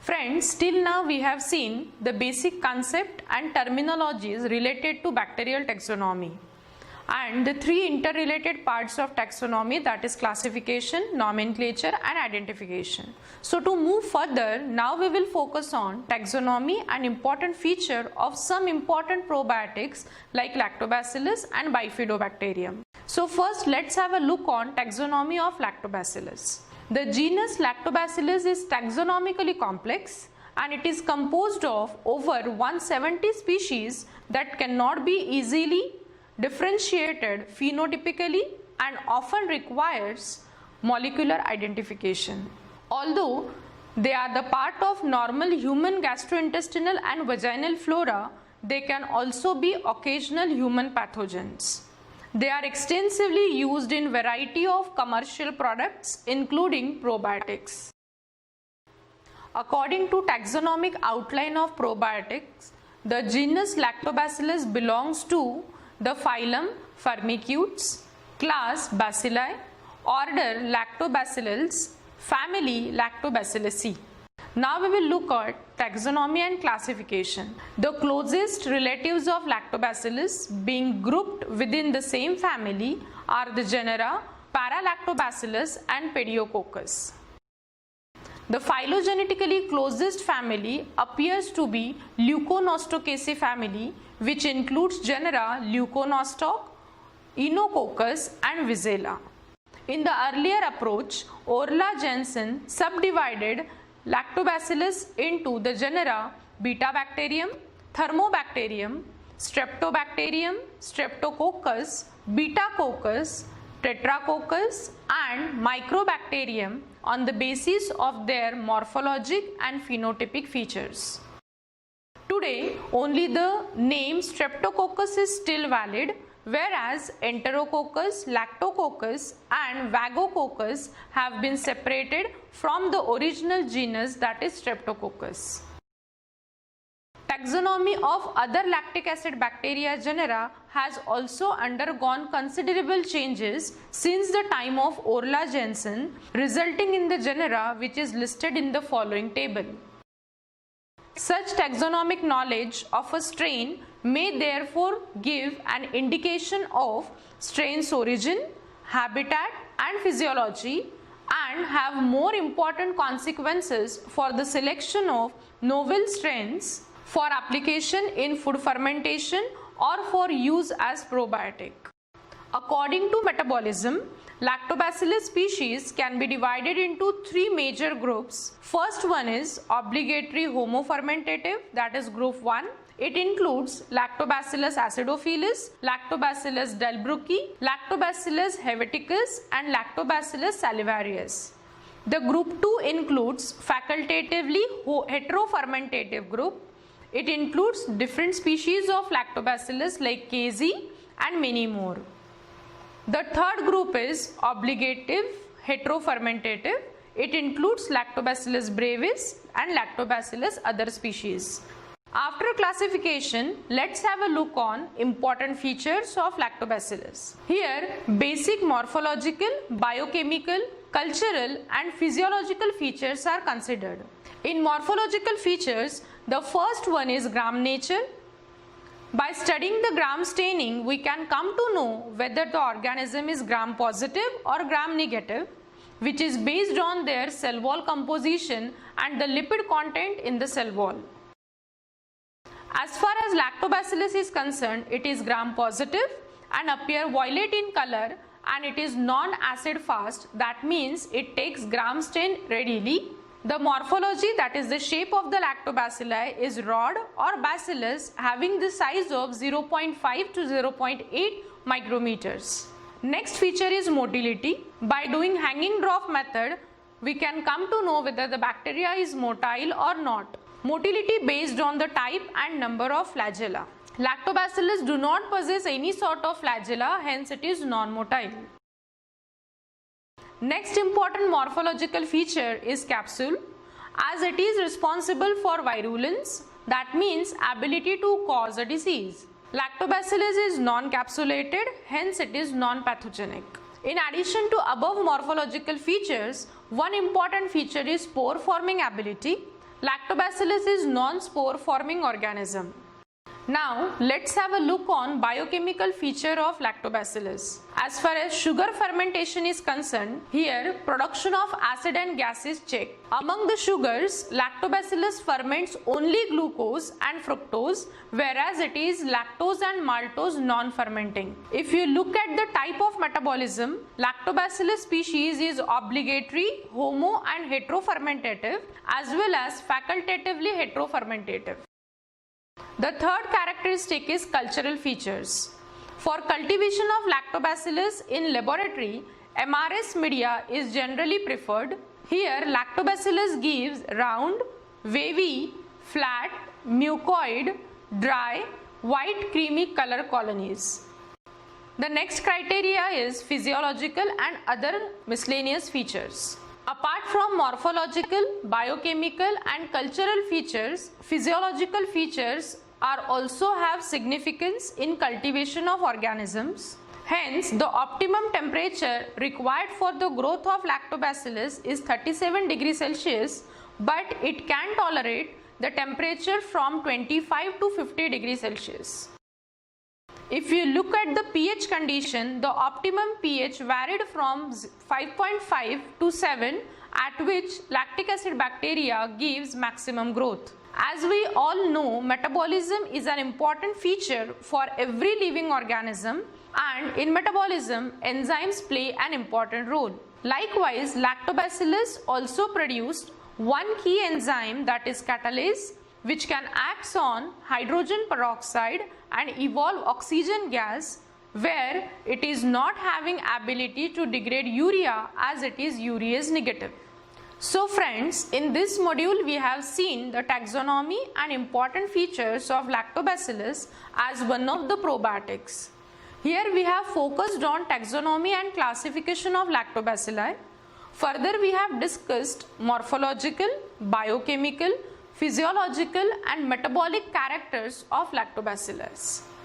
Friends, till now we have seen the basic concept and terminologies related to bacterial taxonomy and the three interrelated parts of taxonomy, that is classification, nomenclature and identification. So to move further, now we will focus on taxonomy and important feature of some important probiotics like lactobacillus and bifidobacterium. So first let's have a look on taxonomy of lactobacillus. The genus Lactobacillus is taxonomically complex and it is composed of over 170 species that cannot be easily differentiated phenotypically and often requires molecular identification. Although they are the part of normal human gastrointestinal and vaginal flora, they can also be occasional human pathogens. They are extensively used in variety of commercial products including probiotics. According to taxonomic outline of probiotics, the genus Lactobacillus belongs to the phylum Firmicutes, class Bacilli, order Lactobacillus, family Lactobacilliaceae. Now we will look at taxonomy and classification. The closest relatives of Lactobacillus being grouped within the same family are the genera Paralactobacillus and Pediococcus. The phylogenetically closest family appears to be Leuconostocaceae family, which includes genera Leuconostoc, Enococcus and Vizela. In the earlier approach, Orla Jensen subdivided Lactobacillus into the genera Beta-Bacterium, Thermobacterium, Streptobacterium, Streptococcus, Beta-Coccus, Tetracoccus and Microbacterium on the basis of their morphologic and phenotypic features. Today, only the name Streptococcus is still valid, whereas Enterococcus, Lactococcus and Vagococcus have been separated from the original genus, that is Streptococcus. Taxonomy of other lactic acid bacteria genera has also undergone considerable changes since the time of Orla Jensen, resulting in the genera which is listed in the following table. Such taxonomic knowledge of a strain may therefore give an indication of strain's origin, habitat and physiology, and have more important consequences for the selection of novel strains for application in food fermentation or for use as probiotic. According to metabolism, Lactobacillus species can be divided into three major groups. First one is obligatory homofermentative, that is group 1. It includes Lactobacillus acidophilus, Lactobacillus delbrueckii, Lactobacillus heveticus and Lactobacillus salivarius. The group 2 includes facultatively heterofermentative group. It includes different species of Lactobacillus like KZ and many more. The third group is obligative heterofermentative. It includes Lactobacillus brevis and Lactobacillus other species. After classification, let's have a look on important features of Lactobacillus. Here, basic morphological, biochemical, cultural and physiological features are considered. In morphological features, the first one is gram nature. By studying the gram staining, we can come to know whether the organism is gram positive or gram negative, which is based on their cell wall composition and the lipid content in the cell wall. As far as Lactobacillus is concerned, it is gram positive and appear violet in color, and it is non-acid fast, that means it takes gram stain readily. The morphology, that is the shape of the lactobacilli, is rod or bacillus having the size of 0.5 to 0.8 micrometers. Next feature is motility. By doing hanging drop method, we can come to know whether the bacteria is motile or not. Motility based on the type and number of flagella. Lactobacillus do not possess any sort of flagella, hence it is non-motile. Next important morphological feature is capsule, as it is responsible for virulence, that means ability to cause a disease. Lactobacillus is non-capsulated, hence it is non-pathogenic. In addition to above morphological features, one important feature is spore forming ability. Lactobacillus is non-spore forming organism. Now let's have a look on biochemical feature of lactobacillus. As far as sugar fermentation is concerned, here production of acid and gas is checked. Among the sugars, lactobacillus ferments only glucose and fructose, whereas it is lactose and maltose non-fermenting. If you look at the type of metabolism, lactobacillus species is obligatory, homo and heterofermentative, as well as facultatively heterofermentative. The third characteristic is cultural features. For cultivation of lactobacillus in laboratory, MRS media is generally preferred. Here, lactobacillus gives round, wavy, flat, mucoid, dry, white creamy color colonies. The next criteria is physiological and other miscellaneous features. Apart from morphological, biochemical and cultural features, physiological features are also have significance in cultivation of organisms. Hence, the optimum temperature required for the growth of lactobacillus is 37 degrees Celsius, but it can tolerate the temperature from 25 to 50 degrees Celsius. If you look at the pH condition, the optimum pH varied from 5.5 to 7, at which lactic acid bacteria gives maximum growth. As we all know, metabolism is an important feature for every living organism, and in metabolism, enzymes play an important role. Likewise, lactobacillus also produced one key enzyme, that is catalase, which can act on hydrogen peroxide and evolve oxygen gas, where it is not having ability to degrade urea as it is urease negative. So friends, in this module we have seen the taxonomy and important features of lactobacillus as one of the probiotics. Here we have focused on taxonomy and classification of lactobacilli. Further, we have discussed morphological, biochemical, physiological and metabolic characters of lactobacillus.